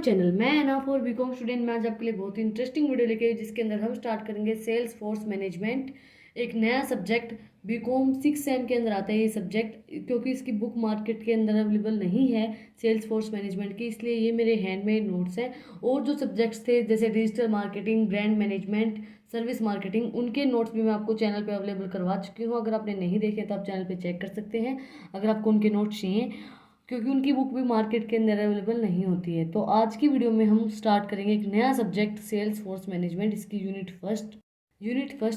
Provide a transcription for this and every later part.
Channel. मैं अनाफ और BCom student. मैं आज आपके लिए बहुत ही इंटरेस्टिंग वीडियो लेके आई, जिसके अंदर हम स्टार्ट करेंगे सेल्स फोर्स मैनेजमेंट, एक नया सब्जेक्ट। बीकॉम 6 सेम के अंदर आता है ये सब्जेक्ट, क्योंकि इसकी बुक मार्केट के अंदर अवेलेबल नहीं है सेल्स फोर्स मैनेजमेंट की, इसलिए ये मेरे हैंडमेड नोट्स है। और जो सब्जेक्ट्स थे जैसे digital marketing, brand management, service marketing, उनके नोट्स भी मैं आपको चैनल पे अवेलेबल करवा चुकी हूँ। अगर आपने नहीं देखे तो आप चैनल पे चेक कर सकते हैं, अगर आपको उनके नोट्स चाहिए, क्योंकि उनकी बुक भी मार्केट के अंदर अवेलेबल नहीं होती है। तो आज की वीडियो में हम स्टार्ट करेंगे एक नया सब्जेक्ट सेल्स फोर्स मैनेजमेंट, इसकी यूनिट फर्स्ट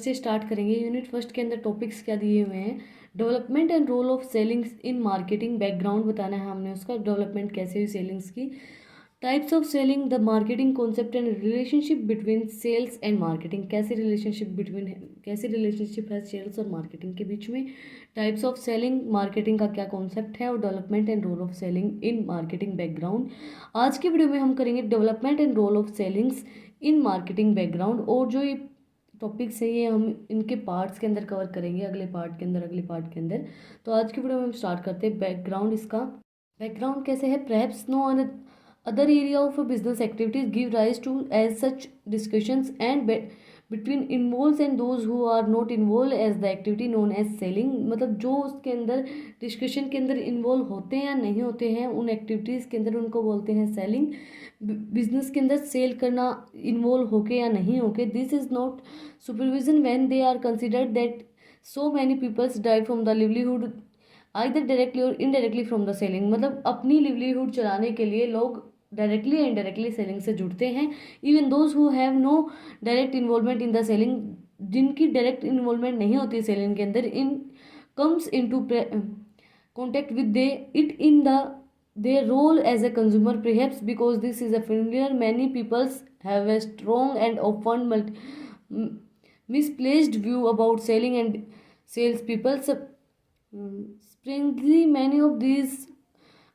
से स्टार्ट करेंगे। यूनिट फर्स्ट के अंदर टॉपिक्स क्या दिए हुए हैं? Development and role of sellings in marketing, background बताना है हमने उसका, डेवलपमेंट कैसे हुई सेलिंग्स की, types of selling, the marketing concept and relationship between sales and marketing, कैसे रिलेशनशिप है सेल्स और मार्केटिंग के बीच में, टाइप्स ऑफ सेलिंग, मार्केटिंग का क्या कॉन्सेप्ट है, और development and role of selling in marketing background. आज की वीडियो में हम करेंगे development and role of sellings in marketing background, और जो ये टॉपिक्स है ये हम इनके पार्ट्स के अंदर कवर करेंगे, अगले पार्ट के अंदर। तो आज की वीडियो में हम स्टार्ट करते हैं बैकग्राउंड। इसका बैकग्राउंड कैसे है? Perhaps no other area of a business activities give rise to as such discussions and between involves and those who are not involved as the activity known as selling। मतलब जो उसके अंदर discussion के अंदर involve होते हैं या नहीं होते हैं उन एक्टिविटीज़ के अंदर, उनको बोलते हैं सेलिंग। बिजनेस के अंदर सेल करना इन्वॉल्व होके या नहीं होके, this is not supervision when they are considered that so many peoples die from the livelihood either directly और इनडायरेक्टली फ्रॉम द सेलिंग। मतलब अपनी लिवलीहुड चलाने के लिए लोग डायरेक्टली या इनडायरेक्टली सेलिंग से जुड़ते हैं। Even those who have no direct involvement in the selling, जिनकी डायरेक्ट इन्वॉल्वमेंट नहीं होती सेलिंग के अंदर, in comes in to contact with they it in the their role as a consumer, perhaps because this is a familiar many peoples have a strong and often misplaced view about selling and salespeople. Strangely, many of these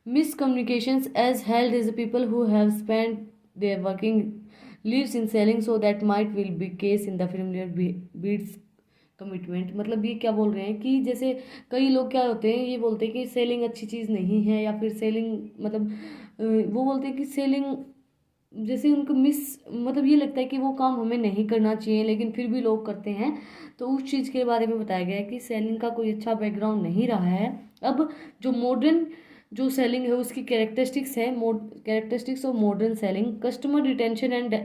miscommunications as held as people who have spent their working lives in selling, so that might will be case in the familiar beats commitment. मतलब ये क्या बोल रहे हैं कि जैसे कई लोग क्या होते हैं, ये बोलते हैं कि सेलिंग अच्छी चीज़ नहीं है, या फिर सेलिंग मतलब वो बोलते हैं कि सेलिंग जैसे उनको मतलब ये लगता है कि वो काम हमें नहीं करना चाहिए, लेकिन फिर भी लोग करते हैं। तो उस चीज़ के बारे में बताया गया है कि सेलिंग का कोई अच्छा बैकग्राउंड नहीं रहा है। अब जो मॉडर्न जो सेलिंग है उसकी characteristics of modern selling, customer retention and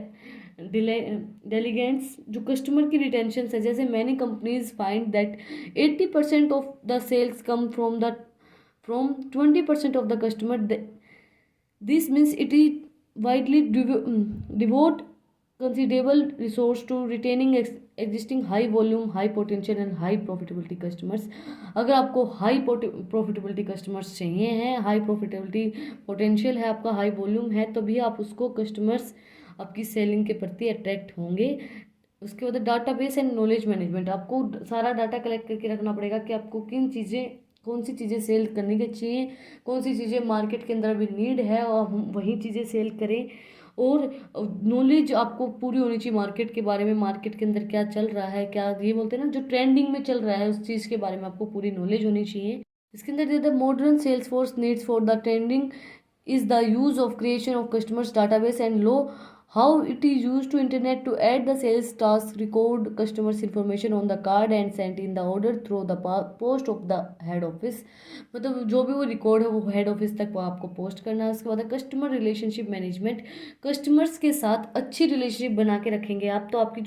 deletion. जो कस्टमर की रिटेंशन है, जैसे many companies find that 80% of the sales come from 20% of the customer. This means it is widely devote considerable resource to retaining existing high volume, high potential and high profitability customers। अगर आपको high profitability customers चाहिए हैं, high profitability potential है, आपका high volume है, तभी आप उसको कस्टमर्स आपकी सेलिंग के प्रति अट्रैक्ट होंगे। उसके बाद डाटाबेस एंड नॉलेज मैनेजमेंट, आपको सारा डाटा कलेक्ट करके रखना पड़ेगा कि आपको कौन सी चीज़ें सेल करनी के चाहिए, कौन सी चीज़ें मार्केट के अंदर अभी नीड है और हम वही चीज़ें सेल करें। और नॉलेज आपको पूरी होनी चाहिए मार्केट के बारे में, मार्केट के अंदर क्या चल रहा है, क्या ये बोलते हैं ना जो ट्रेंडिंग में चल रहा है, उस चीज़ के बारे में आपको पूरी नॉलेज होनी चाहिए। इसके अंदर the modern sales force needs for the trending is the use of creation of customers database and लो how it is used to internet to add the sales task, record customers information on the card and send in the order through the post of the head office। मतलब जो भी वो record है वो head office तक वो आपको post करना है। उसके बाद कस्टमर रिलेशनशिप मैनेजमेंट, कस्टमर्स के साथ अच्छी रिलेशनशिप बना के रखेंगे आप, तो आपकी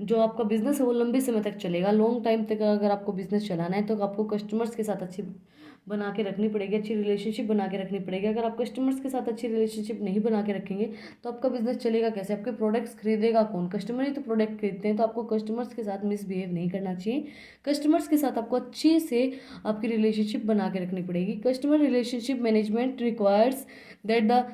जो आपका बिजनेस है वो लंबे समय तक चलेगा। लॉन्ग टाइम तक अगर आपको बिजनेस चलाना है तो आपको कस्टमर्स के साथ अच्छी बना के रखनी पड़ेगी, अच्छी रिलेशनशिप बना के रखनी पड़ेगी। अगर आप कस्टमर्स के साथ अच्छी रिलेशनशिप नहीं बना के रखेंगे तो आपका बिजनेस चलेगा कैसे? आपके प्रोडक्ट्स खरीदेगा कौन? कस्टमर ही तो प्रोडक्ट खरीदते हैं। तो आपको कस्टमर्स के साथ मिसबिहेव नहीं करना चाहिए, कस्टमर्स के साथ आपको अच्छे से आपकी रिलेशनशिप बना के रखनी पड़ेगी। Customer relationship management requires that the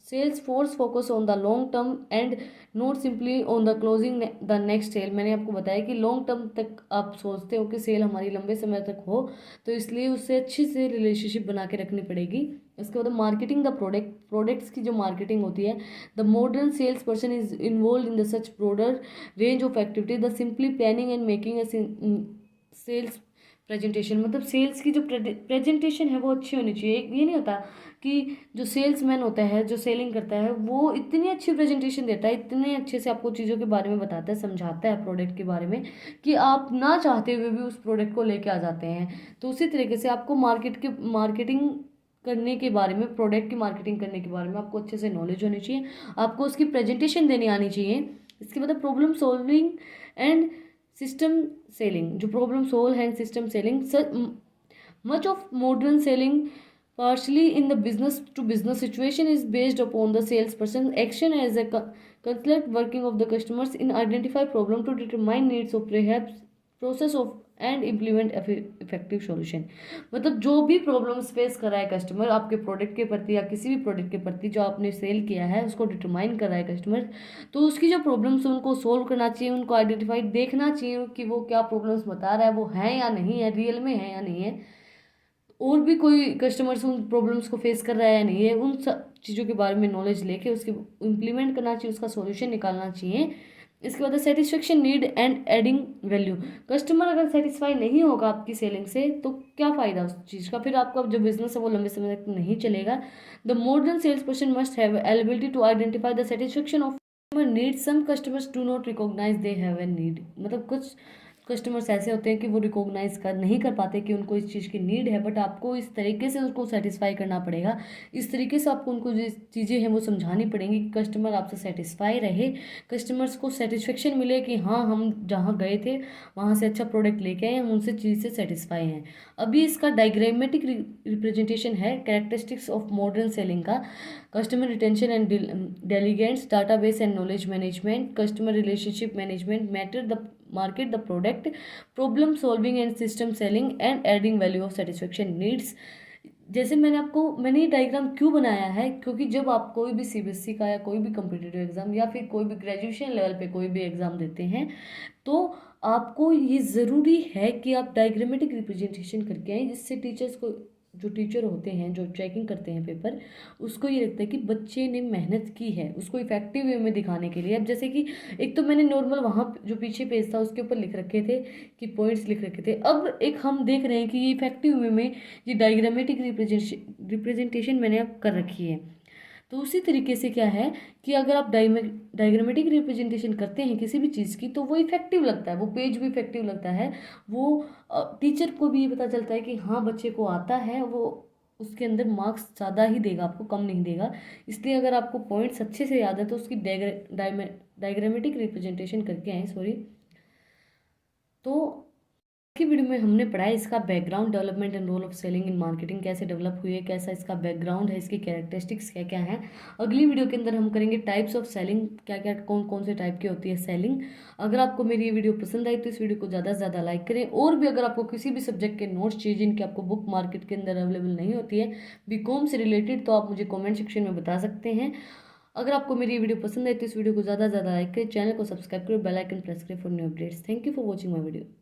sales force focus on the long term and not simply on the closing the next sale. मैंने आपको बताया कि लॉन्ग टर्म तक आप सोचते हो कि सेल हमारी लंबे समय तक हो, तो इसलिए उससे अच्छी से रिलेशनशिप बना के रखनी पड़ेगी। इसके बाद मार्केटिंग द प्रोडक्ट्स की जो मार्केटिंग होती है, the modern sales person is involve in the such broader range of activity the simply planning and making a sales presentation मतलब सेल्स की जो प्रेजेंटेशन है वो अच्छी होनी चाहिए। ये नहीं होता कि जो सेल्समैन होता है, जो सेलिंग करता है, वो इतनी अच्छी प्रेजेंटेशन देता है, इतने अच्छे से आपको चीज़ों के बारे में बताता है, समझाता है प्रोडक्ट के बारे में, कि आप ना चाहते हुए भी उस प्रोडक्ट को लेके आ जाते हैं। तो उसी तरीके से आपको मार्केटिंग करने के बारे में, प्रोडक्ट की मार्केटिंग करने के बारे में आपको अच्छे से नॉलेज होनी चाहिए। आपको उसकी प्रेजेंटेशन देनी आनी चाहिए। इसके बाद problem solving and system selling. जो problem solve and system selling, much of modern selling partially in the business to business situation is based upon the salesperson action as a consultant working of the customers in identify problem to determine needs of perhaps process of and implement effective solution. मतलब जो भी problems face कर रहा है customer आपके product के प्रति या किसी भी प्रोडक्ट के प्रति जो आपने सेल किया है उसको डिटरमाइन कर रहा है कस्टमर, तो उसकी जो प्रॉब्लम्स उनको सोल्व करना चाहिए, उनको आइडेंटिफाई देखना चाहिए कि वो क्या प्रॉब्लम्स बता रहा है, वो है या नहीं है, रियल में है या नहीं है, और भी कोई कस्टमर्स उन प्रॉब्लम्स को फेस कर रहा है या नहीं है, उन सब चीज़ों के बारे में नॉलेज लेके उसके इम्प्लीमेंट करना चाहिए, उसका सॉल्यूशन निकालना चाहिए। इसके बाद satisfaction need and adding value. Customer अगर सेटिस्फाई नहीं होगा आपकी सेलिंग से तो क्या फ़ायदा उस चीज़ का, फिर आपका जो बिजनेस है वो लंबे समय तक नहीं चलेगा। The modern sales person must have ability to identify the satisfaction of need. Some customers do not recognise they have a need. मतलब कुछ कस्टमर्स ऐसे होते हैं कि वो रिकॉग्नाइज नहीं कर पाते कि उनको इस चीज़ की नीड है, बट आपको इस तरीके से उसको सेटिस्फाई करना पड़ेगा, इस तरीके से आपको उनको जो चीज़ें हैं वो समझानी पड़ेंगी कि कस्टमर आपसे सेटिस्फाई रहे, कस्टमर्स को सेटिस्फेक्शन मिले कि हाँ हम जहाँ गए थे वहाँ से अच्छा प्रोडक्ट लेके आए, हम उनसे चीज़ से सेटिस्फाई हैं। अभी इसका डायग्रामेटिक रिप्रेजेंटेशन है कैरेक्टरिस्टिक्स ऑफ मॉडर्न सेलिंग का। Customer retention and deletion, database and knowledge management, customer relationship management, matter the market the product, problem solving and system selling and adding value of satisfaction needs. जैसे मैंने ये diagram क्यों बनाया है, क्योंकि जब आप कोई भी सीबीएसई का या कोई भी कॉम्पिटिटिव एग्जाम या फिर कोई भी ग्रेजुएशन लेवल पे कोई भी एग्जाम देते हैं तो आपको ये ज़रूरी है कि आप डायग्रामेटिक रिप्रेजेंटेशन करके आए, जिससे टीचर्स को, जो टीचर होते हैं जो चेकिंग करते हैं पेपर, उसको ये लगता है कि बच्चे ने मेहनत की है, उसको इफेक्टिव वे में दिखाने के लिए। अब जैसे कि एक तो मैंने नॉर्मल वहाँ जो पीछे पेज था उसके ऊपर लिख रखे थे कि पॉइंट्स लिख रखे थे, अब एक हम देख रहे हैं कि ये इफेक्टिव वे में ये डायग्रामेटिक रिप्रेजेंटेशन मैंने अब कर रखी है। तो उसी तरीके से क्या है कि अगर आप डायग्रामेटिक रिप्रेजेंटेशन करते हैं किसी भी चीज़ की तो वो इफेक्टिव लगता है, वो पेज भी इफेक्टिव लगता है, वो टीचर को भी ये पता चलता है कि हाँ बच्चे को आता है, वो उसके अंदर मार्क्स ज़्यादा ही देगा, आपको कम नहीं देगा। इसलिए अगर आपको पॉइंट्स अच्छे से याद है तो उसकी डायग्रामेटिक रिप्रेजेंटेशन करके आए, सॉरी। तो की वीडियो में हमने पढ़ा है इसका background, development and role of selling in marketing, कैसे डेवलप हुई है, कैसा इसका बैकग्राउंड है, इसकी कैरेक्टरिस्टिक्स क्या क्या है। अगली वीडियो के अंदर हम करेंगे टाइप्स ऑफ सेलिंग, क्या क्या कौन कौन से टाइप की होती है सेलिंग। अगर आपको मेरी ये वीडियो पसंद आई तो इस वीडियो को ज़्यादा से ज़्यादा लाइक करें, और भी अगर आपको किसी भी सब्जेक्ट के नोट्स चाहिए जिनकी आपको बुक मार्केट के अंदर अवेलेबल नहीं होती है बीकॉम से रिलेटेड, तो आप मुझे कॉमेंट सेक्शन में बता सकते हैं। अगर आपको मेरी ये वीडियो पसंद आई तो इस वीडियो को ज़्यादा से ज़्यादा लाइक करें, चैनल को सब्सक्राइब करें, बेल आइकन प्रेस करें for new updates. Thank you for watching my video.